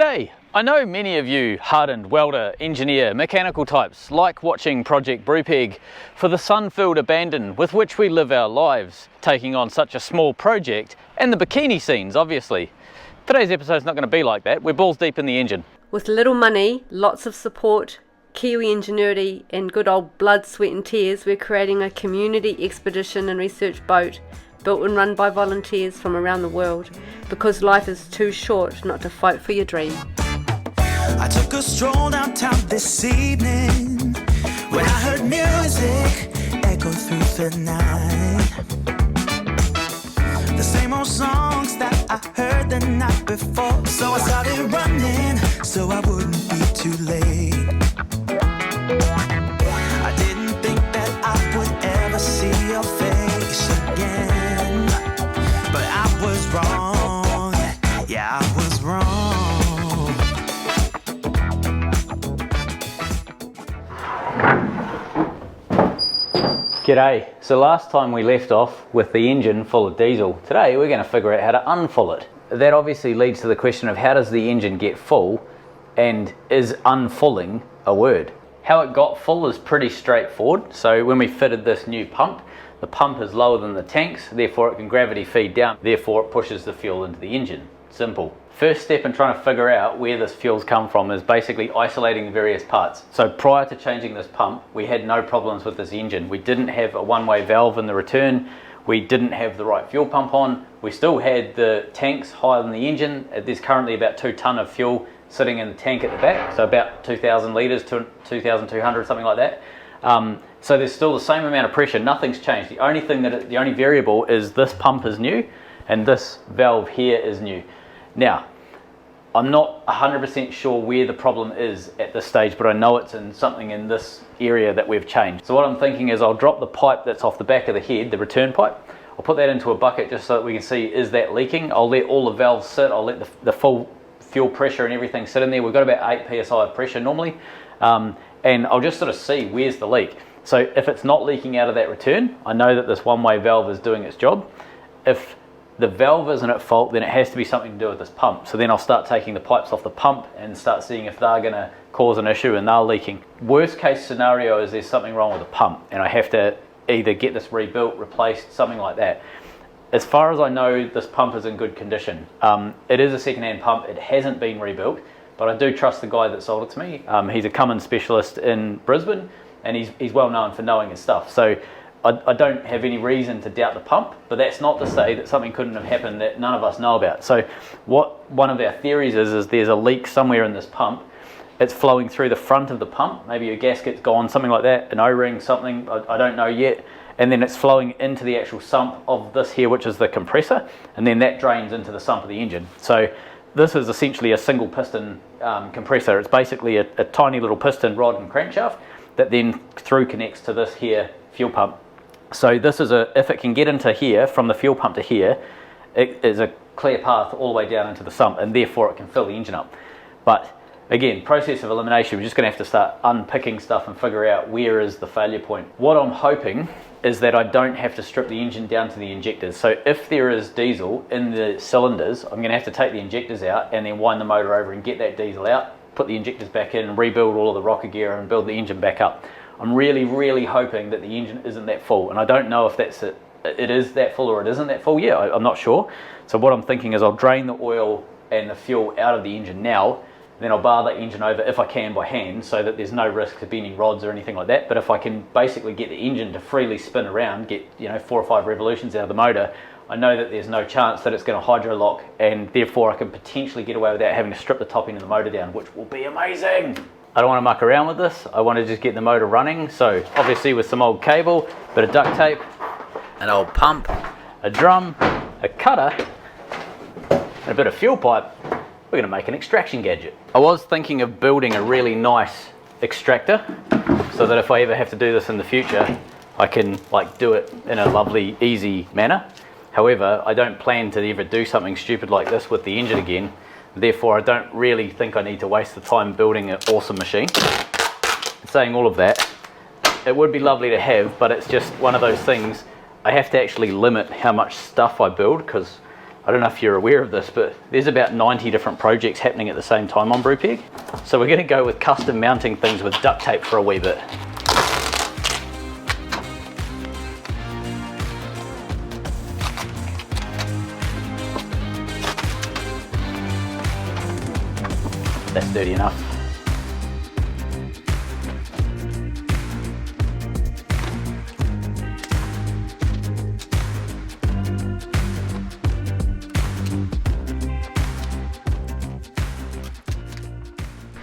G'day! I know many of you hardened welder, engineer, mechanical types like watching Project Brupeg for the sun-filled abandon with which we live our lives, taking on such a small project, and the bikini scenes obviously. Today's episode is not going to be like that. We're balls deep in the engine. With little money, lots of support, Kiwi ingenuity and good old blood, sweat and tears, we're creating a community expedition and research boat built and run by volunteers from around the world, because life is too short not to fight for your dream. I took a stroll downtown this evening when I heard music echo through the night. The same old songs that I heard the night before. So I started running so I wouldn't be too late. I didn't think that I would ever see your face again, but I was wrong. Yeah, I was wrong. G'day. So last time we left off with the engine full of diesel. Today we're going to figure out how to unfull it. That obviously leads to the question of how does the engine get full, and is unfulling a word? How it got full is pretty straightforward. So when we fitted this new pump, the pump is lower than the tanks, therefore it can gravity feed down, therefore it pushes the fuel into the engine. Simple. First step in trying to figure out where this fuel's come from is basically isolating the various parts. So prior to changing this pump, we had no problems with this engine. We didn't have a one-way valve in the return, we didn't have the right fuel pump on, we still had the tanks higher than the engine. There's currently about 2 tonne of fuel sitting in the tank at the back, so about 2,000 litres to 2,200, something like that. So there's still the same amount of pressure, nothing's changed. The only thing the only variable is this pump is new and this valve here is new. Now, I'm not 100% sure where the problem is at this stage, but I know it's in something in this area that we've changed. So what I'm thinking is I'll drop the pipe that's off the back of the head, the return pipe. I'll put that into a bucket just so that we can see, is that leaking? I'll let all the valves sit, I'll let the full fuel pressure and everything sit in there. We've got about 8 psi of pressure normally, and I'll just sort of see where's the leak. So if it's not leaking out of that return, I know that this one-way valve is doing its job. If the valve isn't at fault, then it has to be something to do with this pump. So then I'll start taking the pipes off the pump and start seeing if they're going to cause an issue and they're leaking. Worst case scenario is there's something wrong with the pump and I have to either get this rebuilt, replaced, something like that. As far as I know, this pump is in good condition. It is a second-hand pump, it hasn't been rebuilt, but I do trust the guy that sold it to me. He's a Cummins specialist in Brisbane and he's well known for knowing his stuff. So I don't have any reason to doubt the pump, but that's not to say that something couldn't have happened that none of us know about. So what one of our theories is there's a leak somewhere in this pump. It's flowing through the front of the pump, maybe a gasket's gone, something like that, an O-ring, something, I don't know yet, and then it's flowing into the actual sump of this here, which is the compressor, and then that drains into the sump of the engine. So this is essentially a single piston compressor. It's basically a tiny little piston rod and crankshaft that then through connects to this here fuel pump. So this is if it can get into here, from the fuel pump to here, it is a clear path all the way down into the sump, and therefore it can fill the engine up. But again, process of elimination, we're just going to have to start unpicking stuff and figure out where is the failure point. What I'm hoping is that I don't have to strip the engine down to the injectors. So if there is diesel in the cylinders, I'm going to have to take the injectors out and then wind the motor over and get that diesel out, put the injectors back in and rebuild all of the rocker gear and build the engine back up. I'm really, really hoping that the engine isn't that full, and I don't know if that's it is that full or it isn't that full yet. I'm not sure. So what I'm thinking is I'll drain the oil and the fuel out of the engine now, then I'll bar the engine over if I can by hand so that there's no risk to bending rods or anything like that. But if I can basically get the engine to freely spin around, get 4 or 5 revolutions out of the motor, I know that there's no chance that it's going to hydro lock, and therefore I can potentially get away without having to strip the top end of the motor down, which will be amazing. I don't want to muck around with this. I want to just get the motor running. So obviously with some old cable, bit of duct tape, an old pump, a drum, a cutter, and a bit of fuel pipe, we're going to make an extraction gadget. I was thinking of building a really nice extractor so that if I ever have to do this in the future, I can do it in a lovely, easy manner. However, I don't plan to ever do something stupid like this with the engine again. Therefore, I don't really think I need to waste the time building an awesome machine. Saying all of that, it would be lovely to have, but it's just one of those things. I have to actually limit how much stuff I build, because I don't know if you're aware of this, but there's about 90 different projects happening at the same time on Brupeg. So we're going to go with custom mounting things with duct tape for a wee bit. That's dirty enough.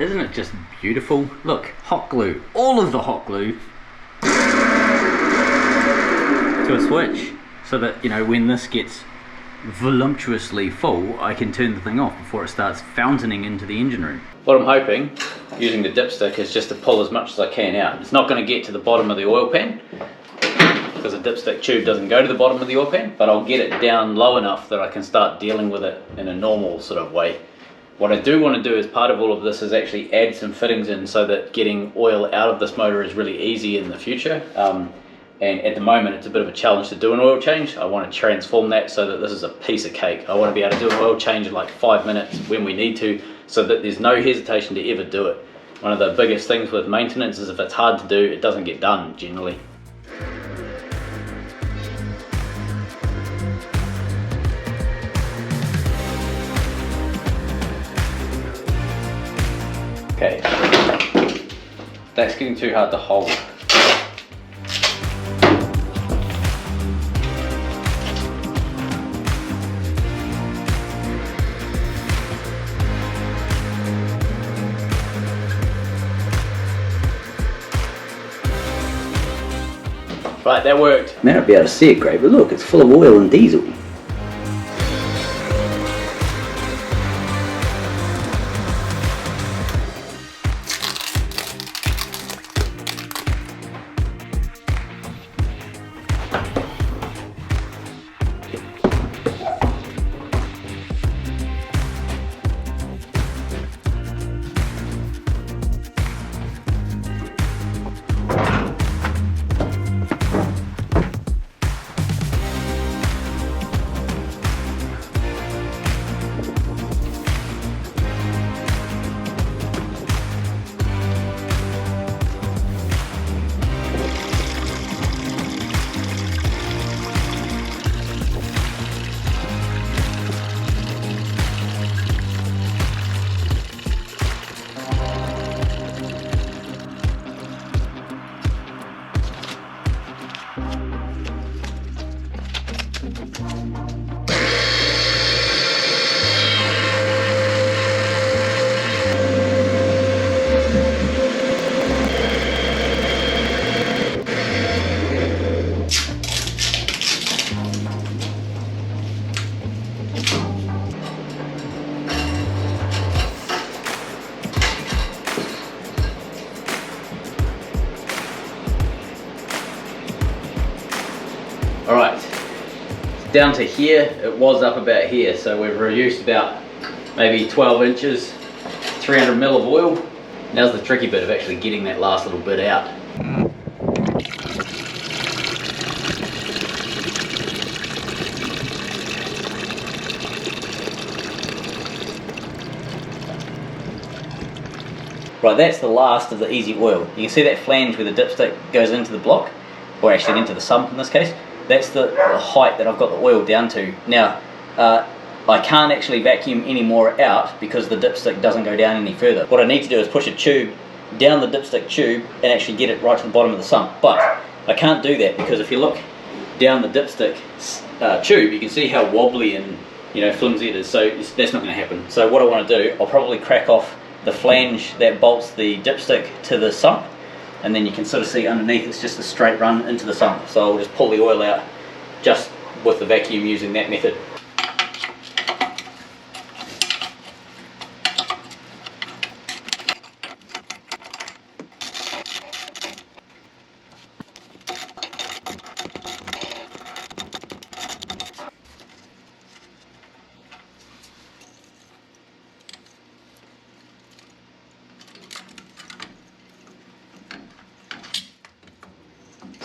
Isn't it just beautiful? Look, hot glue, all of the hot glue to a switch, so that, you know, when this gets voluptuously full, I can turn the thing off before it starts fountaining into the engine room. What I'm hoping, using the dipstick, is just to pull as much as I can out. It's not going to get to the bottom of the oil pan, because the dipstick tube doesn't go to the bottom of the oil pan, but I'll get it down low enough that I can start dealing with it in a normal sort of way. What I do want to do as part of all of this is actually add some fittings in so that getting oil out of this motor is really easy in the future. And at the moment it's a bit of a challenge to do an oil change. I want to transform that so that this is a piece of cake. I want to be able to do an oil change in like 5 minutes when we need to, so that there's no hesitation to ever do it. One of the biggest things with maintenance is if it's hard to do, it doesn't get done generally. Okay, that's getting too hard to hold. Right, that worked. May not be able to see it great, but look, it's full of oil and diesel. Alright, down to here. It was up about here, so we've reduced about maybe 12 inches, 300 ml of oil. Now's the tricky bit of actually getting that last little bit out. Right, that's the last of the easy oil. You can see that flange where the dipstick goes into the block, or actually into the sump in this case. That's the height that I've got the oil down to. Now, I can't actually vacuum any more out because the dipstick doesn't go down any further. What I need to do is push a tube down the dipstick tube and actually get it right to the bottom of the sump. But I can't do that because if you look down the dipstick tube, you can see how wobbly and, you know, flimsy it is. So that's not going to happen. So what I want to do, I'll probably crack off the flange that bolts the dipstick to the sump, and then you can sort of see underneath it's just a straight run into the sump. So I'll just pull the oil out just with the vacuum using that method.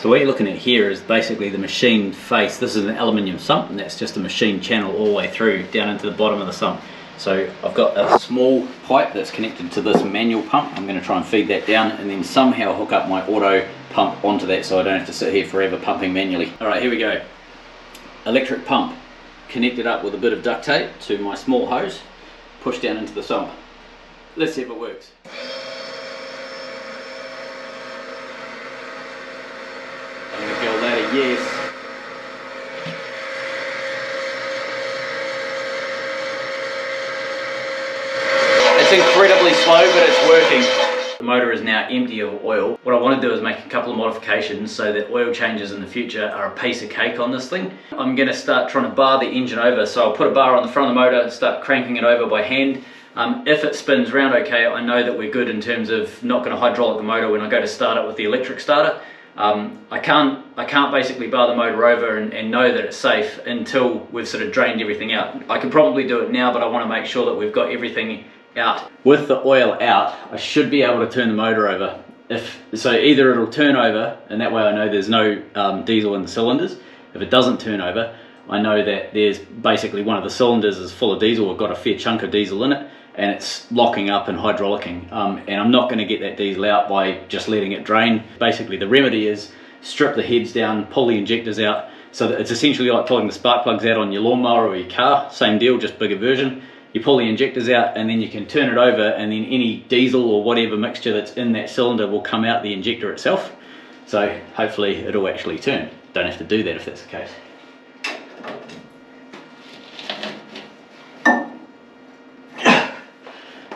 So what you're looking at here is basically the machine face. This is an aluminium sump, and that's just a machine channel all the way through down into the bottom of the sump. So I've got a small pipe that's connected to this manual pump. I'm going to try and feed that down and then somehow hook up my auto pump onto that so I don't have to sit here forever pumping manually. Alright, here we go. Electric pump connected up with a bit of duct tape to my small hose, pushed down into the sump. Let's see if it works. I'm going to go ladder yes. It's incredibly slow, but it's working. The motor is now empty of oil. What I want to do is make a couple of modifications so that oil changes in the future are a piece of cake on this thing. I'm going to start trying to bar the engine over, so I'll put a bar on the front of the motor and start cranking it over by hand. If it spins round okay, I know that we're good in terms of not going to hydraulic the motor when I go to start it with the electric starter. I can't basically bar the motor over and know that it's safe until we've sort of drained everything out. I can probably do it now, but I want to make sure that we've got everything out. With the oil out, I should be able to turn the motor over. So either it'll turn over, and that way I know there's no diesel in the cylinders. If it doesn't turn over, I know that there's basically one of the cylinders is full of diesel, or got a fair chunk of diesel in it, and it's locking up and hydraulicking. And I'm not going to get that diesel out by just letting it drain. Basically the remedy is strip the heads down, pull the injectors out, so that it's essentially like pulling the spark plugs out on your lawnmower or your car. Same deal, just bigger version. You pull the injectors out and then you can turn it over, and then any diesel or whatever mixture that's in that cylinder will come out the injector itself. So hopefully it'll actually turn. Don't have to do that if that's the case.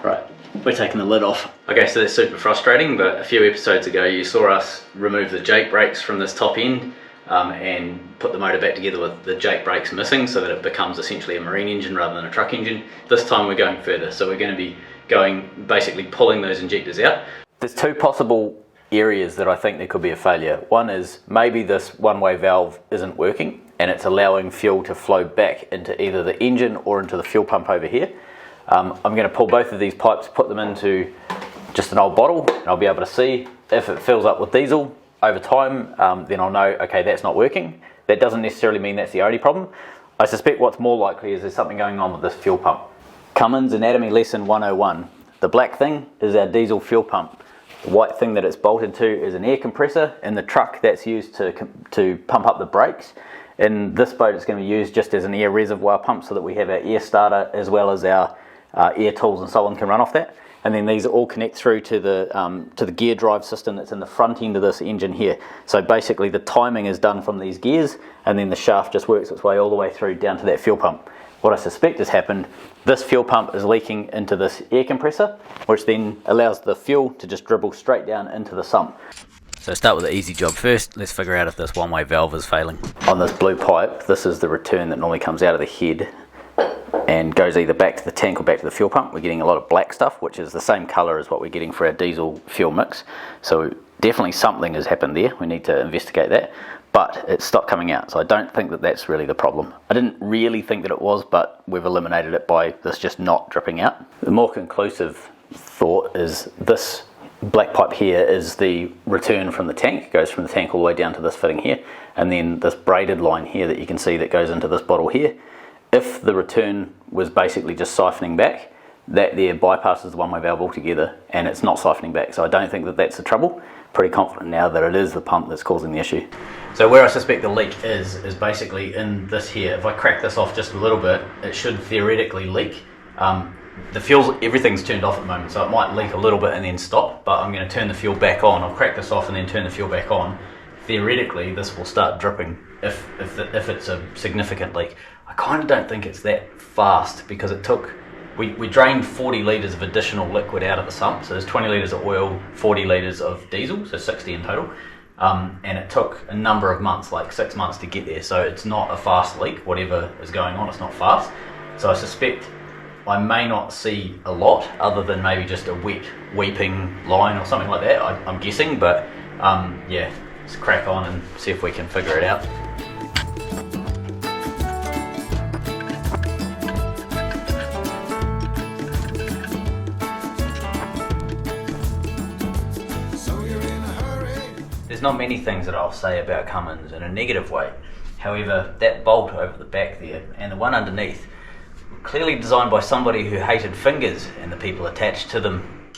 Right, we're taking the lid off. Okay, so that's super frustrating, but a few episodes ago you saw us remove the Jake brakes from this top end and put the motor back together with the Jake brakes missing, so that it becomes essentially a marine engine rather than a truck engine. This time we're going further, so we're going to be basically pulling those injectors out. There's two possible areas that I think there could be a failure. One is maybe this one-way valve isn't working and it's allowing fuel to flow back into either the engine or into the fuel pump over here. I'm going to pull both of these pipes, put them into just an old bottle, and I'll be able to see if it fills up with diesel over time. Then I'll know, okay, that's not working. That doesn't necessarily mean that's the only problem. I suspect what's more likely is there's something going on with this fuel pump. Cummins Anatomy Lesson 101. The black thing is our diesel fuel pump. The white thing that it's bolted to is an air compressor in the truck that's used to pump up the brakes. In this boat it's going to be used just as an air reservoir pump, so that we have our air starter as well as our air tools and so on can run off that. And then these all connect through to the gear drive system that's in the front end of this engine here. So basically the timing is done from these gears, and then the shaft just works its way all the way through down to that fuel pump. What I suspect has happened, this fuel pump is leaking into this air compressor, which then allows the fuel to just dribble straight down into the sump. So start with the easy job first. Let's figure out if this one-way valve is failing. On this blue pipe, this is the return that normally comes out of the head and goes either back to the tank or back to the fuel pump. We're getting a lot of black stuff, which is the same colour as what we're getting for our diesel fuel mix. So definitely something has happened there. We need to investigate that. But it stopped coming out, so I don't think that that's really the problem. I didn't really think that it was, but we've eliminated it by this just not dripping out. The more conclusive thought is this black pipe here is the return from the tank. It goes from the tank all the way down to this fitting here, and then this braided line here that you can see that goes into this bottle here. If the return was basically just siphoning back, that there bypasses the one-way valve altogether, and it's not siphoning back, so I don't think that that's the trouble. Pretty confident now that it is the pump that's causing the issue. So where I suspect the leak is basically in this here. If I crack this off just a little bit, it should theoretically leak. The fuel's, everything's turned off at the moment, so it might leak a little bit and then stop, but I'm going to turn the fuel back on. I'll crack this off and then turn the fuel back on. Theoretically, this will start dripping if it's a significant leak. I kind of don't think it's that fast, because it took, we drained 40 litres of additional liquid out of the sump, so there's 20 litres of oil, 40 litres of diesel, so 60 in total, and it took a number of months, like 6 months to get there, so it's not a fast leak. Whatever is going on, it's not fast. So I suspect I may not see a lot, other than maybe just a wet weeping line or something like that, I'm guessing, but yeah, let's crack on and see if we can figure it out. There's not many things that I'll say about Cummins in a negative way. However, that bolt over the back there and the one underneath, clearly designed by somebody who hated fingers and the people attached to them.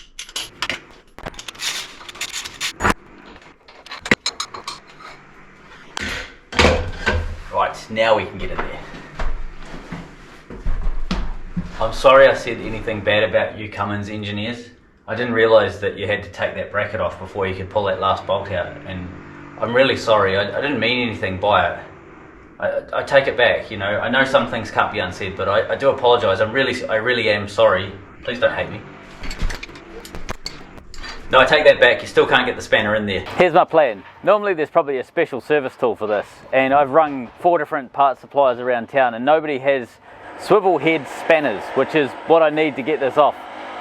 Right, now we can get in there. I'm sorry I said anything bad about you Cummins engineers. I didn't realise that you had to take that bracket off before you could pull that last bolt out, and I'm really sorry. I didn't mean anything by it. I take it back, you know. I know some things can't be unsaid, but I do apologise. I really am sorry. Please don't hate me. No, I take that back. You still can't get the spanner in there. Here's my plan. Normally there's probably a special service tool for this, and I've rung 4 different part suppliers around town, and nobody has swivel head spanners, which is what I need to get this off.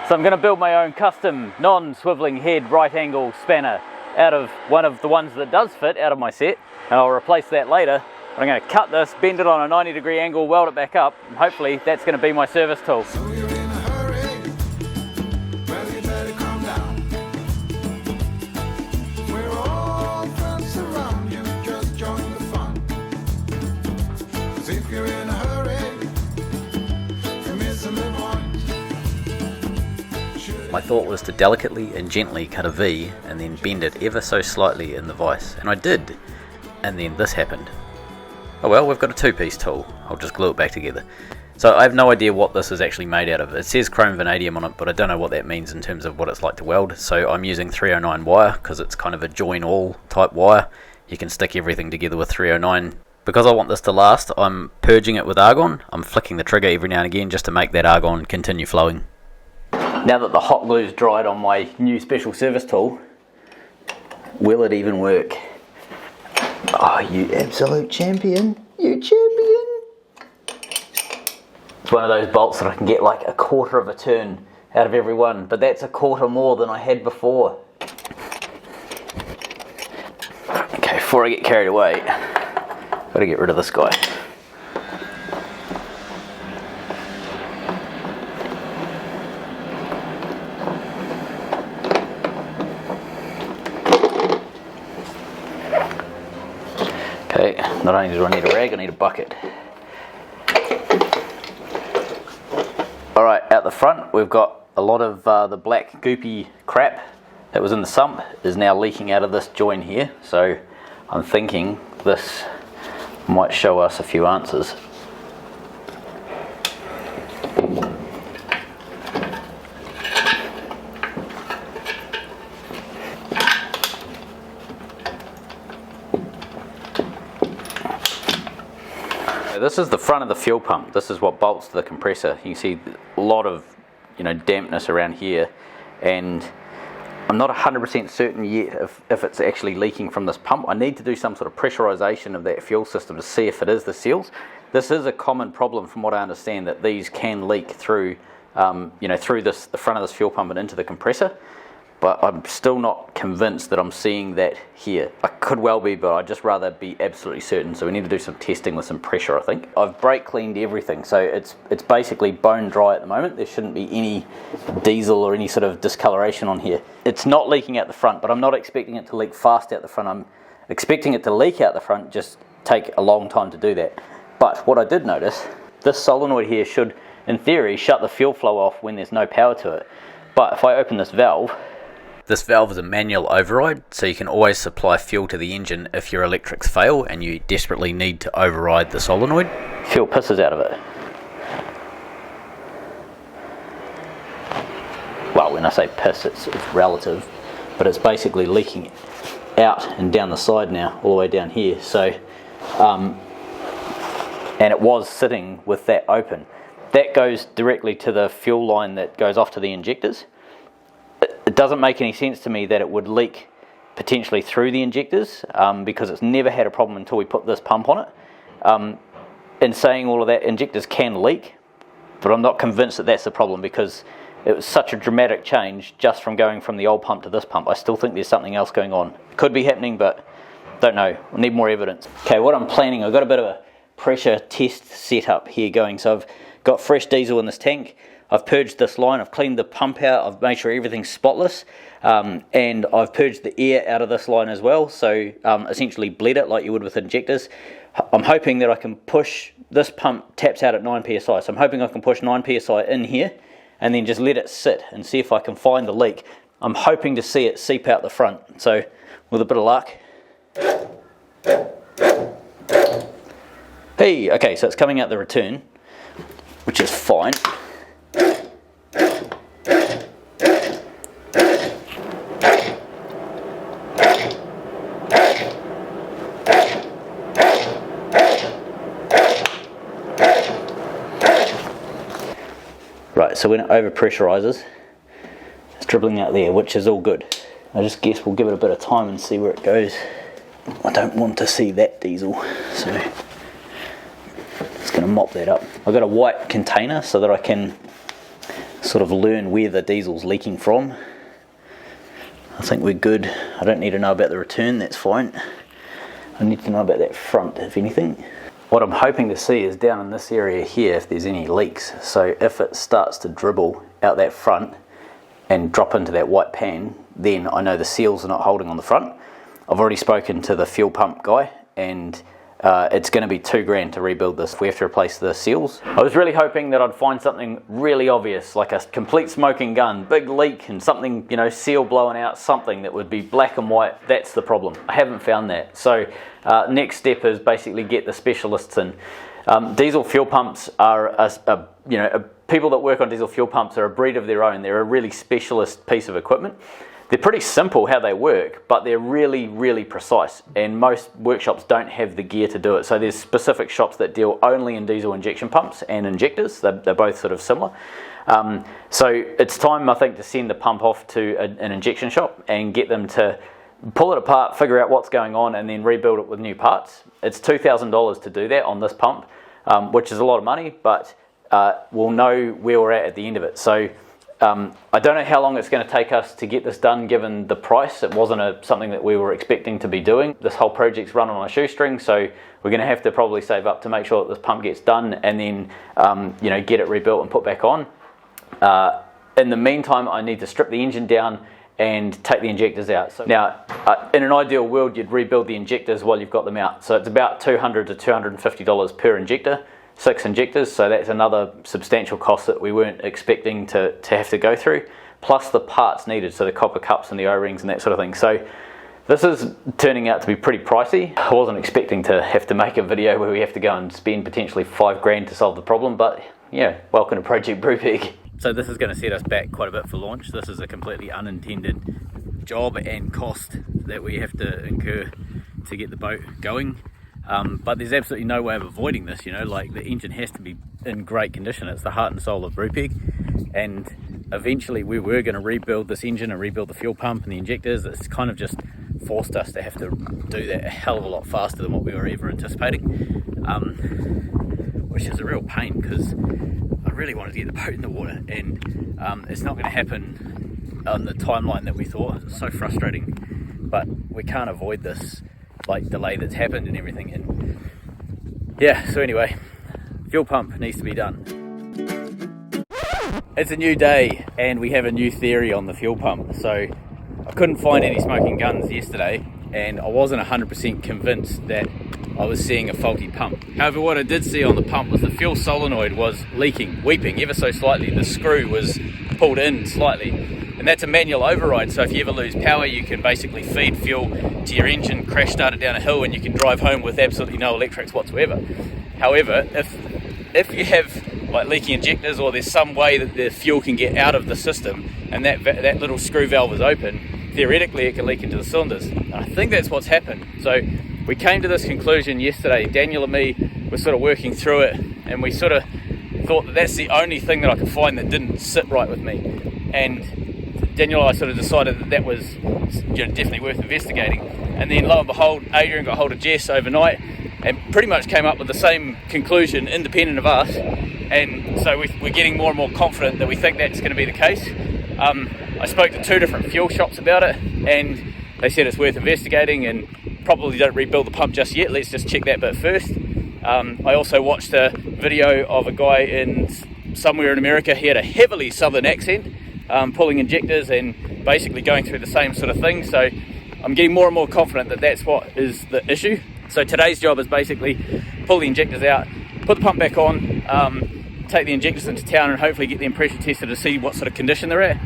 So I'm going to build my own custom non-swiveling head right angle spanner out of one of the ones that does fit out of my set, and I'll replace that later. But I'm going to cut this, bend it on a 90-degree angle, weld it back up, and hopefully that's going to be my service tool. So you're in a hurry, well you better calm down. We're all friends around you, just join the fun. 'Cause if you're in a hurry, you're missing the point. My thought was to delicately and gently cut a V and then bend it ever so slightly in the vise, and I did, and then this happened. Oh well, we've got a 2-piece tool. I'll just glue it back together. So I have no idea what this is actually made out of. It says chrome vanadium on it, but I don't know what that means in terms of what it's like to weld. So I'm using 309 wire because it's kind of a join all type wire. You can stick everything together with 309. Because I want this to last, I'm purging it with argon. I'm flicking the trigger every now and again just to make that argon continue flowing. Now that the hot glue's dried on my new special service tool, will it even work? Oh, you absolute champion. You champion. It's one of those bolts that I can get like a quarter of a turn out of every one, but that's a quarter more than I had before. Okay, before I get carried away, I've got to get rid of this guy. Okay, not only do I need a rag, I need a bucket. Alright, out the front we've got a lot of the black goopy crap that was in the sump is now leaking out of this join here, so I'm thinking this might show us a few answers. This is the front of the fuel pump. This is what bolts to the compressor. You can see a lot of, dampness around here, and I'm not 100% certain yet if it's actually leaking from this pump. I need to do some sort of pressurization of that fuel system to see if it is the seals. This is a common problem from what I understand, that these can leak through, through the front of this fuel pump and into the compressor. But I'm still not convinced that I'm seeing that here. I could well be, but I'd just rather be absolutely certain. So we need to do some testing with some pressure, I think. I've brake cleaned everything, so it's basically bone dry at the moment. There shouldn't be any diesel or any sort of discoloration on here. It's not leaking out the front, but I'm not expecting it to leak fast out the front. I'm expecting it to leak out the front, just take a long time to do that. But what I did notice, this solenoid here should, in theory, shut the fuel flow off when there's no power to it. But if I open this valve is a manual override, so you can always supply fuel to the engine if your electrics fail and you desperately need to override the solenoid. Fuel pisses out of it. Well, when I say piss, it's relative, but it's basically leaking out and down the side now, all the way down here. So, and it was sitting with that open. That goes directly to the fuel line that goes off to the injectors. It doesn't make any sense to me that it would leak potentially through the injectors, because it's never had a problem until we put this pump on it. In saying all of that, injectors can leak, but I'm not convinced that that's the problem, because it was such a dramatic change just from going from the old pump to this pump. I still think there's something else going on. Could be happening, but don't know. I need more evidence. Okay, what I'm planning, I've got a bit of a pressure test setup here going. So I've got fresh diesel in this tank. I've purged this line, I've cleaned the pump out, I've made sure everything's spotless, and I've purged the air out of this line as well, so essentially bled it like you would with injectors. I'm hoping that I can push, this pump taps out at 9 psi, so I'm hoping I can push 9 psi in here and then just let it sit and see if I can find the leak. I'm hoping to see it seep out the front, so with a bit of luck. Hey, okay, so it's coming out the return, which is fine. Right, so when it over pressurizes, it's dribbling out there, which is all good. I just guess we'll give it a bit of time and see where it goes. I don't want to see that diesel, so just going to mop that up. I've got a white container so that I can sort of learn where the diesel's leaking from. I think we're good. I don't need to know about the return, that's fine. I need to know about that front, if anything. What I'm hoping to see is down in this area here if there's any leaks. So if it starts to dribble out that front and drop into that white pan, then I know the seals are not holding on the front. I've already spoken to the fuel pump guy, and it's going to be $2,000 to rebuild this. We have to replace the seals. I was really hoping that I'd find something really obvious, like a complete smoking gun, big leak and something, you know, seal blowing out, something that would be black and white. That's the problem. I haven't found that. So next step is basically get the specialists in. Diesel fuel pumps are, people that work on diesel fuel pumps are a breed of their own. They're a really specialist piece of equipment. They're pretty simple how they work, but they're really, really precise, and most workshops don't have the gear to do it. So there's specific shops that deal only in diesel injection pumps and injectors. They're both sort of similar. So it's time, I think, to send the pump off to an injection shop and get them to pull it apart, figure out what's going on, and then rebuild it with new parts. It's $2,000 to do that on this pump, which is a lot of money, but we'll know where we're at the end of it. So I don't know how long it's going to take us to get this done given the price. It wasn't something that we were expecting to be doing. This whole project's run on a shoestring, so we're going to have to probably save up to make sure that this pump gets done and then get it rebuilt and put back on. In the meantime, I need to strip the engine down and take the injectors out. So now, in an ideal world, you'd rebuild the injectors while you've got them out. So it's about $200 to $250 per injector. 6 injectors, so that's another substantial cost that we weren't expecting to have to go through, plus the parts needed, so the copper cups and the O-rings and that sort of thing. So this is turning out to be pretty pricey. I wasn't expecting to have to make a video where we have to go and spend potentially $5,000 to solve the problem, but yeah, welcome to Project Brupeg. So this is going to set us back quite a bit for launch. This is a completely unintended job and cost that we have to incur to get the boat going. But there's absolutely no way of avoiding this, like the engine has to be in great condition. It's the heart and soul of Brupeg, and eventually we were going to rebuild this engine and rebuild the fuel pump and the injectors. It's kind of just forced us to have to do that a hell of a lot faster than what we were ever anticipating, which is a real pain because I really wanted to get the boat in the water, and it's not going to happen on the timeline that we thought. It's so frustrating, but we can't avoid this delay that's happened and everything. And yeah, so anyway, fuel pump needs to be done. It's a new day and we have a new theory on the fuel pump. So I couldn't find any smoking guns yesterday, and I wasn't 100% convinced that I was seeing a faulty pump. However, what I did see on the pump was the fuel solenoid was leaking, weeping ever so slightly. The screw was pulled in slightly, and that's a manual override, so if you ever lose power you can basically feed fuel to your engine, crash start it down a hill, and you can drive home with absolutely no electrics whatsoever. However, if you have leaking injectors, or there's some way that the fuel can get out of the system and that little screw valve is open, theoretically it can leak into the cylinders. And I think that's what's happened. So we came to this conclusion yesterday. Daniel and me were sort of working through it, and we sort of thought that that's the only thing that I could find that didn't sit right with me. And Daniel and I sort of decided that was definitely worth investigating. And then lo and behold, Adrian got hold of Jess overnight and pretty much came up with the same conclusion independent of us. And so we're getting more and more confident that we think that's going to be the case. I spoke to 2 different fuel shops about it, and they said it's worth investigating, and probably don't rebuild the pump just yet. Let's just check that bit first. I also watched a video of a guy in somewhere in America. He had a heavily southern accent, pulling injectors and basically going through the same sort of thing. So I'm getting more and more confident that that's what is the issue. So today's job is basically pull the injectors out, put the pump back on, take the injectors into town and hopefully get them pressure tested to see what sort of condition they're at.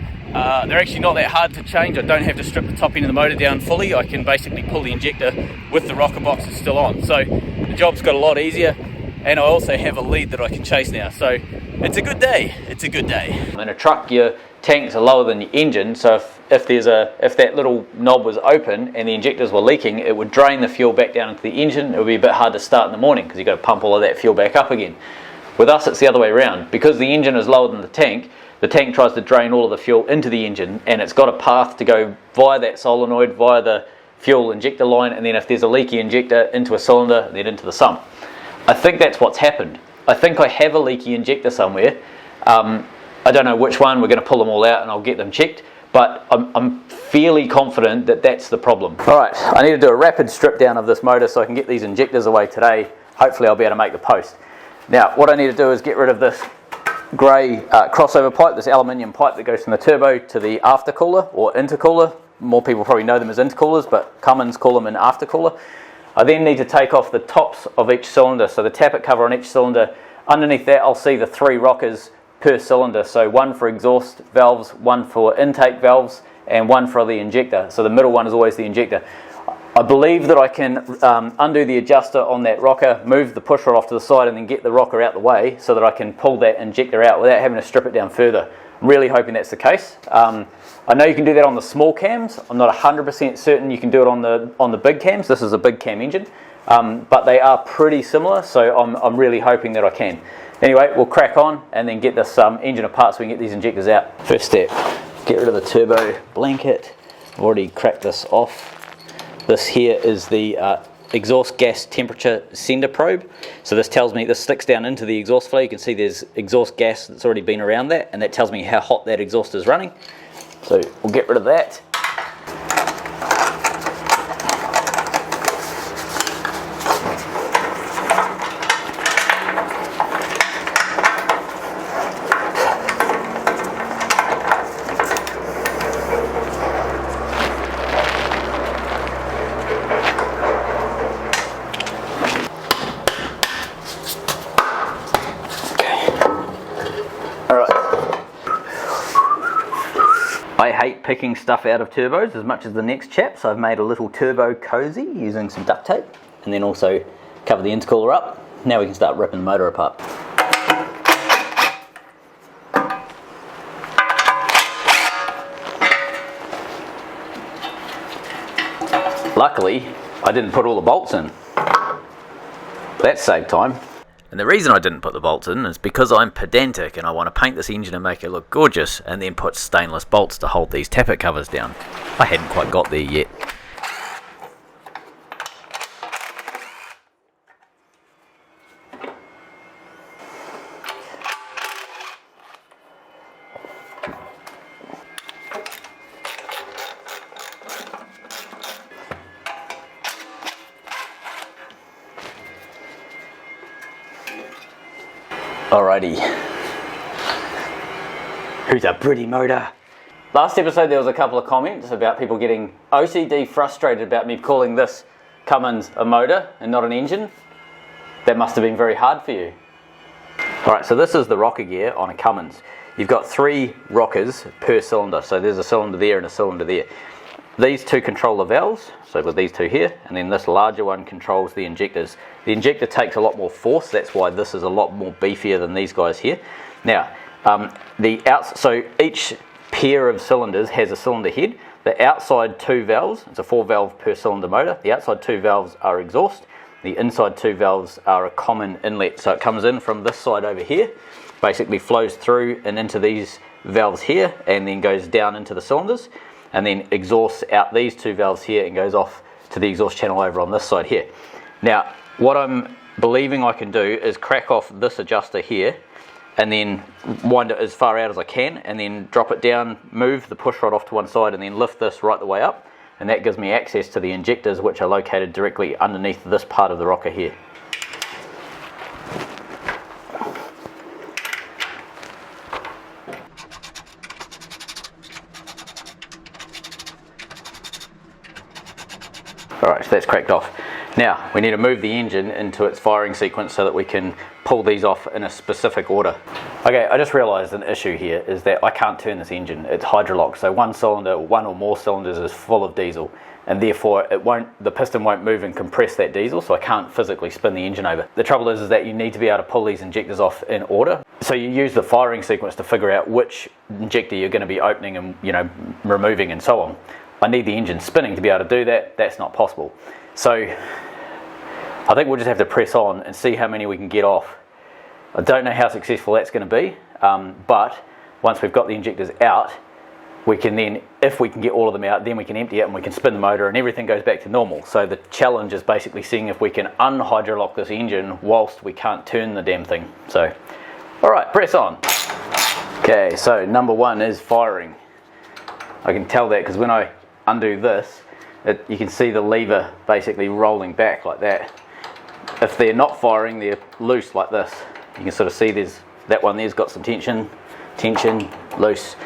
They're actually not that hard to change. I don't have to strip the top end of the motor down fully. I can basically pull the injector with the rocker boxes still on. So the job's got a lot easier, and I also have a lead that I can chase now. So it's a good day. It's a good day. In a truck, your tanks are lower than the engine, so if that little knob was open and the injectors were leaking, it would drain the fuel back down into the engine. It would be a bit hard to start in the morning because you've got to pump all of that fuel back up again. With us, it's the other way around. Because the engine is lower than the tank tries to drain all of the fuel into the engine, and it's got a path to go via that solenoid, via the fuel injector line, and then if there's a leaky injector, into a cylinder, then into the sump. I think that's what's happened. I think I have a leaky injector somewhere. I don't know which one. We're going to pull them all out and I'll get them checked, but I'm fairly confident that that's the problem. Alright, I need to do a rapid strip down of this motor so I can get these injectors away today. Hopefully I'll be able to make the post. Now what I need to do is get rid of this grey crossover pipe, this aluminium pipe that goes from the turbo to the aftercooler or intercooler. More people probably know them as intercoolers, but Cummins call them an aftercooler. I then need to take off the tops of each cylinder, so the tappet cover on each cylinder. Underneath that I'll see the 3 rockers per cylinder, so one for exhaust valves, one for intake valves, and one for the injector. So the middle one is always the injector. I believe that I can undo the adjuster on that rocker, move the push rod off to the side, and then get the rocker out the way so that I can pull that injector out without having to strip it down further. I'm really hoping that's the case. I know you can do that on the small cams. I'm not 100% certain you can do it on the big cams. This is a big cam engine, but they are pretty similar, so I'm really hoping that I can. Anyway, we'll crack on and then get this engine apart so we can get these injectors out. First step, get rid of the turbo blanket. I've already cracked this off. This here is the exhaust gas temperature sender probe. So this tells me, this sticks down into the exhaust flow. You can see there's exhaust gas that's already been around that, and that tells me how hot that exhaust is running. So we'll get rid of that. I hate picking stuff out of turbos as much as the next chap, so I've made a little turbo cozy using some duct tape, and then also cover the intercooler up. Now we can start ripping the motor apart. Luckily, I didn't put all the bolts in. That saved time. And the reason I didn't put the bolts in is because I'm pedantic and I want to paint this engine and make it look gorgeous, and then put stainless bolts to hold these tappet covers down. I hadn't quite got there yet. Alrighty, who's a pretty motor? Last episode there was a couple of comments about people getting OCD frustrated about me calling this Cummins a motor and not an engine. That must have been very hard for you. Alright, so this is the rocker gear on a Cummins. You've got 3 rockers per cylinder, so there's a cylinder there and a cylinder there. These 2 control the valves, so we've got these 2 here, and then this larger one controls the injectors. The injector takes a lot more force, that's why this is a lot more beefier than these guys here. Now, so each pair of cylinders has a cylinder head. The outside 2 valves, it's a 4 valve per cylinder motor, the outside 2 valves are exhaust, the inside 2 valves are a common inlet, so it comes in from this side over here, basically flows through and into these valves here, and then goes down into the cylinders, and then exhausts out these 2 valves here and goes off to the exhaust channel over on this side here. Now, what I'm believing I can do is crack off this adjuster here and then wind it as far out as I can, and then drop it down, move the push rod off to one side, and then lift this right the way up, and that gives me access to the injectors, which are located directly underneath this part of the rocker here. Alright, so that's cracked off. Now, we need to move the engine into its firing sequence so that we can pull these off in a specific order. Okay, I just realised an issue here is that I can't turn this engine. It's hydrolocked, so one cylinder, one or more cylinders is full of diesel, and therefore the piston won't move and compress that diesel, so I can't physically spin the engine over. The trouble is that you need to be able to pull these injectors off in order. So you use the firing sequence to figure out which injector you're going to be opening and, you know, removing and so on. I need the engine spinning to be able to do that. That's not possible. So I think we'll just have to press on and see how many we can get off. I don't know how successful that's going to be, but once we've got the injectors out, we can then, if we can get all of them out, then we can empty it and we can spin the motor and everything goes back to normal. So the challenge is basically seeing if we can unhydrolock this engine whilst we can't turn the damn thing. So, alright, press on. Okay, so number one is firing. I can tell that because when I undo this, you can see the lever basically rolling back like that. If they're not firing, they're loose like this. You can sort of see that one there's got some tension, loose.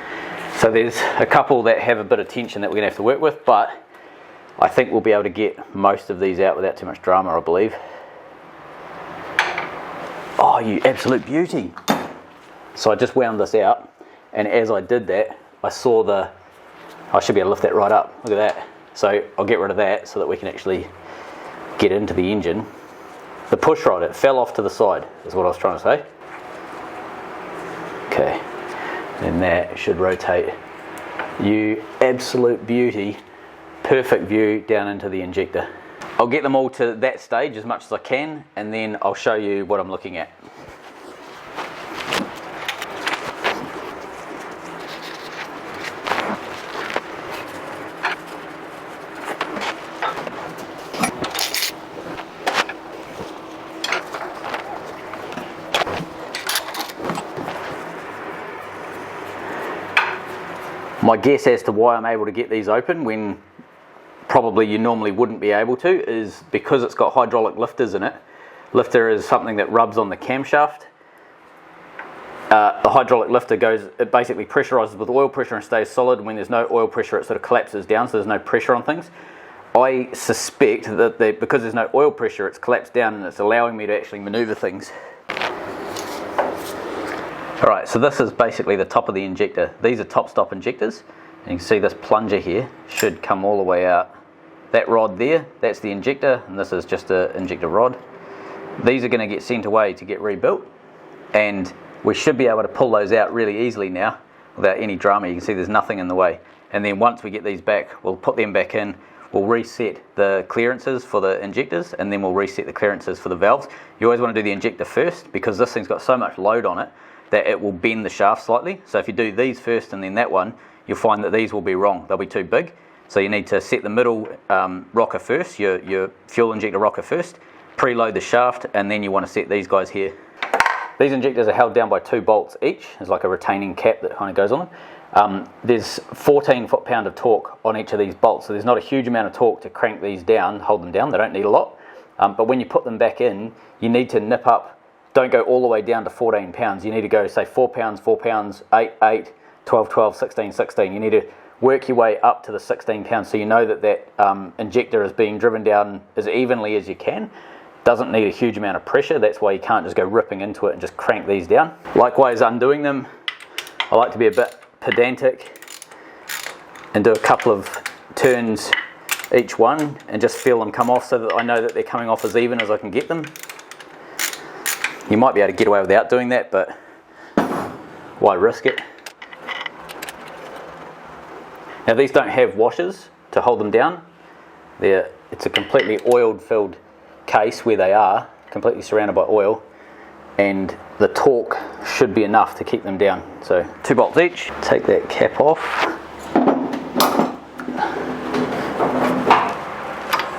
So there's a couple that have a bit of tension that we're going to have to work with, but I think we'll be able to get most of these out without too much drama, I believe. Oh, you absolute beauty. So I just wound this out, and as I did that, I saw I should be able to lift that right up. Look at that. So I'll get rid of that so that we can actually get into the engine. The push rod, it fell off to the side, is what I was trying to say. Okay, and that should rotate. You absolute beauty. Perfect view down into the injector. I'll get them all to that stage as much as I can, and then I'll show you what I'm looking at. My guess as to why I'm able to get these open when probably you normally wouldn't be able to is because it's got hydraulic lifters in it. Lifter is something that rubs on the camshaft. The hydraulic lifter it basically pressurizes with oil pressure and stays solid. When there's no oil pressure, it sort of collapses down, so there's no pressure on things. I suspect that because there's no oil pressure, it's collapsed down and it's allowing me to actually maneuver things. Alright, so this is basically the top of the injector. These are top stop injectors, and you can see this plunger here should come all the way out. That rod there, that's the injector, and this is just an injector rod. These are going to get sent away to get rebuilt, and we should be able to pull those out really easily now without any drama. You can see there's nothing in the way. And then once we get these back, we'll put them back in, we'll reset the clearances for the injectors, and then we'll reset the clearances for the valves. You always want to do the injector first because this thing's got so much load on it that it will bend the shaft slightly. So if you do these first and then that one, you'll find that these will be wrong. They'll be too big. So you need to set the middle rocker first, your fuel injector rocker first, preload the shaft, and then you want to set these guys here. These injectors are held down by 2 bolts each. There's like a retaining cap that kind of goes on them. There's 14 foot-pound of torque on each of these bolts, so there's not a huge amount of torque to crank these down, hold them down. They don't need a lot. But when you put them back in, you need to nip up. Don't go all the way down to 14 pounds. You need to go, say, 4 pounds, 4 pounds, 8, 8, 12, 12, 16, 16. You need to work your way up to the 16 pounds so you know that injector is being driven down as evenly as you can. Doesn't need a huge amount of pressure. That's why you can't just go ripping into it and just crank these down. Likewise, undoing them, I like to be a bit pedantic and do a couple of turns each one and just feel them come off so that I know that they're coming off as even as I can get them. You might be able to get away without doing that, but why risk it? Now these don't have washers to hold them down. It's a completely oiled filled case where they are, completely surrounded by oil, and the torque should be enough to keep them down. So 2 bolts each. Take that cap off.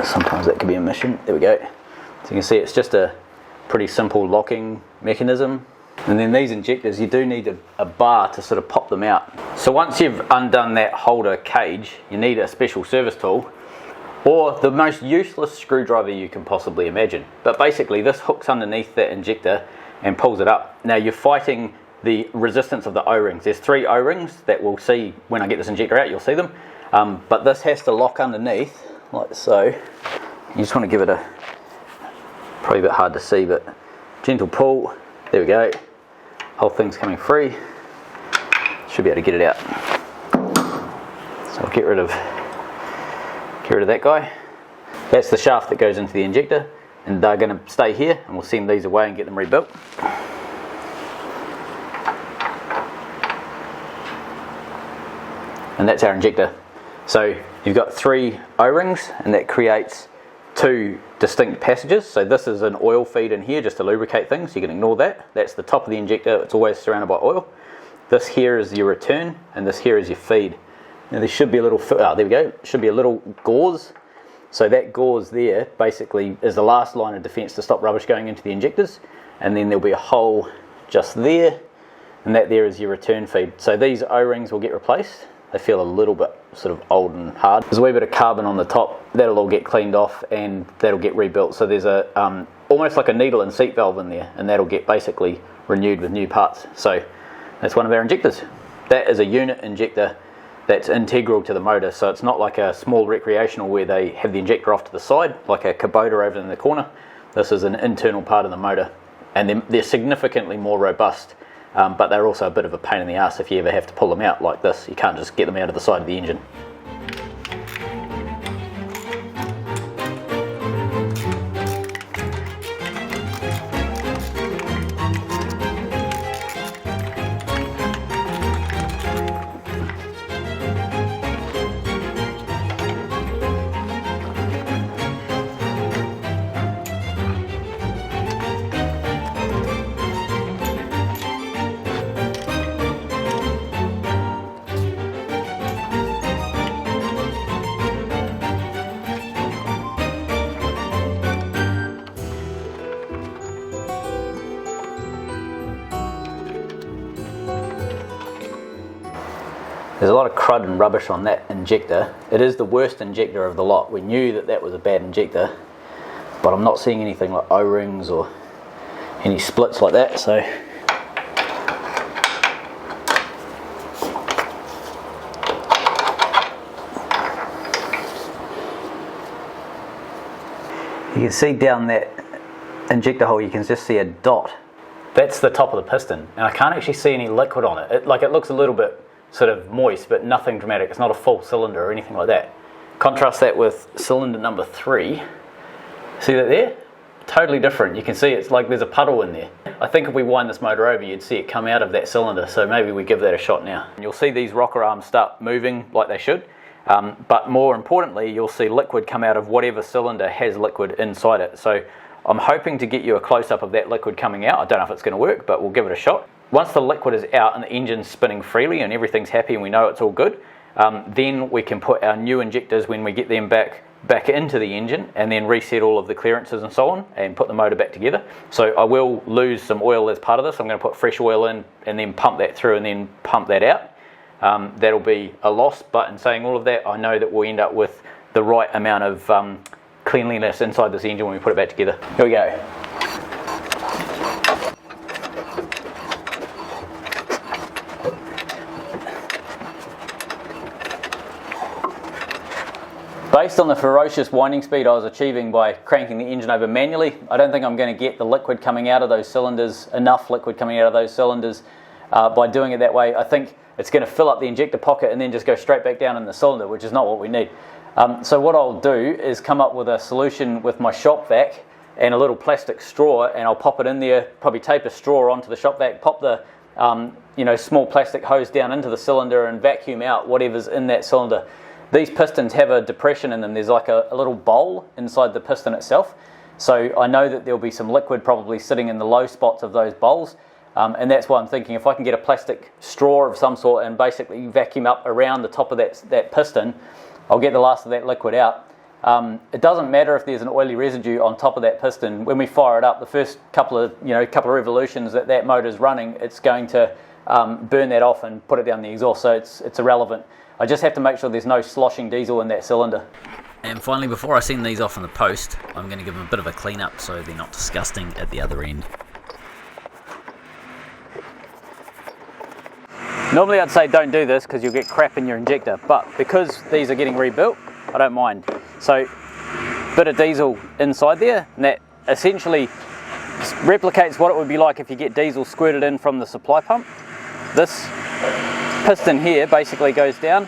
Sometimes that could be a mission. There we go. So you can see it's just a pretty simple locking mechanism. And then these injectors, you do need a bar to sort of pop them out. So once you've undone that holder cage, you need a special service tool or the most useless screwdriver you can possibly imagine. But basically this hooks underneath that injector and pulls it up. Now you're fighting the resistance of the O-rings. There's 3 O-rings that we'll see when I get this injector out, you'll see them. But this has to lock underneath like so. You just want to give it a, probably a bit hard to see, but gentle pull. There we go. Whole thing's coming free. Should be able to get it out. So I'll get rid of that guy. That's the shaft that goes into the injector, and they're going to stay here, and we'll send these away and get them rebuilt. And that's our injector. So you've got 3 O-rings, and that creates 2 distinct passages. So this is an oil feed in here just to lubricate things. You can ignore that. That's the top of the injector. It's always surrounded by oil. This here is your return, and this here is your feed. Now there should be a little, there we go, should be a little gauze. So that gauze there basically is the last line of defence to stop rubbish going into the injectors. And then there'll be a hole just there, and that there is your return feed. So these O-rings will get replaced. They feel a little bit sort of old and hard. There's a wee bit of carbon on the top. That'll all get cleaned off and that'll get rebuilt. So there's a almost like a needle and seat valve in there, and that'll get basically renewed with new parts. So that's one of our injectors. That is a unit injector that's integral to the motor. So it's not like a small recreational where they have the injector off to the side, like a Kubota over in the corner. This is an internal part of the motor, and they're significantly more robust. But they're also a bit of a pain in the ass if you ever have to pull them out like this. You can't just get them out of the side of the engine. There's a lot of crud and rubbish on that injector. It is the worst injector of the lot. We knew that that was a bad injector, but I'm not seeing anything like O-rings or any splits like that. So you can see down that injector hole, you can just see a dot. That's the top of the piston, and I can't actually see any liquid on it. It looks a little bit sort of moist, but nothing dramatic. It's not a full cylinder or anything like that. Contrast that with cylinder number 3. See that there? Totally different. You can see it's like there's a puddle in there. I think if we wind this motor over, you'd see it come out of that cylinder, so maybe we give that a shot now. And you'll see these rocker arms start moving like they should, but more importantly, you'll see liquid come out of whatever cylinder has liquid inside it. So I'm hoping to get you a close-up of that liquid coming out. I don't know if it's going to work, but we'll give it a shot. Once the liquid is out and the engine's spinning freely and everything's happy and we know it's all good, then we can put our new injectors, when we get them back into the engine, and then reset all of the clearances and so on and put the motor back together. So I will lose some oil as part of this. I'm going to put fresh oil in and then pump that through and then pump that out. That'll be a loss, but in saying all of that, I know that we'll end up with the right amount of cleanliness inside this engine when we put it back together. Here we go. Based on the ferocious winding speed I was achieving by cranking the engine over manually, I don't think I'm going to get the liquid coming out of those cylinders, enough liquid coming out of those cylinders by doing it that way. I think it's going to fill up the injector pocket and then just go straight back down in the cylinder, which is not what we need. So what I'll do is come up with a solution with my shop vac and a little plastic straw, and I'll pop it in there, probably tape a straw onto the shop vac, pop the small plastic hose down into the cylinder and vacuum out whatever's in that cylinder. These pistons have a depression in them. There's like a little bowl inside the piston itself. So I know that there'll be some liquid probably sitting in the low spots of those bowls. And that's why I'm thinking if I can get a plastic straw of some sort and basically vacuum up around the top of that piston, I'll get the last of that liquid out. It doesn't matter if there's an oily residue on top of that piston. When we fire it up, the first couple of revolutions that motor's running, it's going to burn that off and put it down the exhaust. So it's irrelevant. I just have to make sure there's no sloshing diesel in that cylinder. And finally, before I send these off in the post, I'm going to give them a bit of a clean up so they're not disgusting at the other end. Normally I'd say don't do this because you'll get crap in your injector, but because these are getting rebuilt, I don't mind. So bit of diesel inside there, and that essentially replicates what it would be like if you get diesel squirted in from the supply pump. This piston here basically goes down,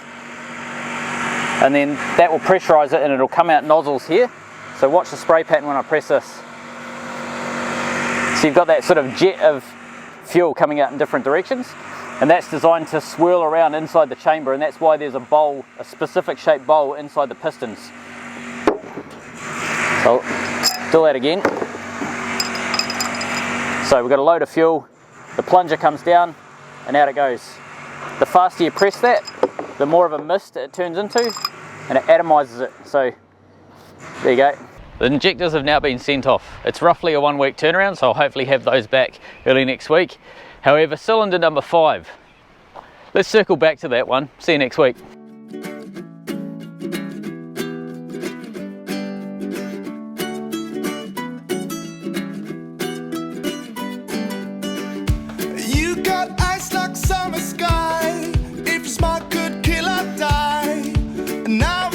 and then that will pressurize it and it'll come out nozzles here. So watch the spray pattern when I press this. So you've got that sort of jet of fuel coming out in different directions, and that's designed to swirl around inside the chamber, and that's why there's a bowl, a specific shaped bowl inside the pistons. So do that again. So we've got a load of fuel, the plunger comes down and out it goes. The faster you press that, the more of a mist it turns into, and it atomizes it. So there you go. The injectors have now been sent off. It's roughly a 1 week turnaround, so I'll hopefully have those back early next week. However, cylinder number 5. Let's circle back to that one. See you next week. You got eyes like summer sky. If you're smart, could kill or die. Now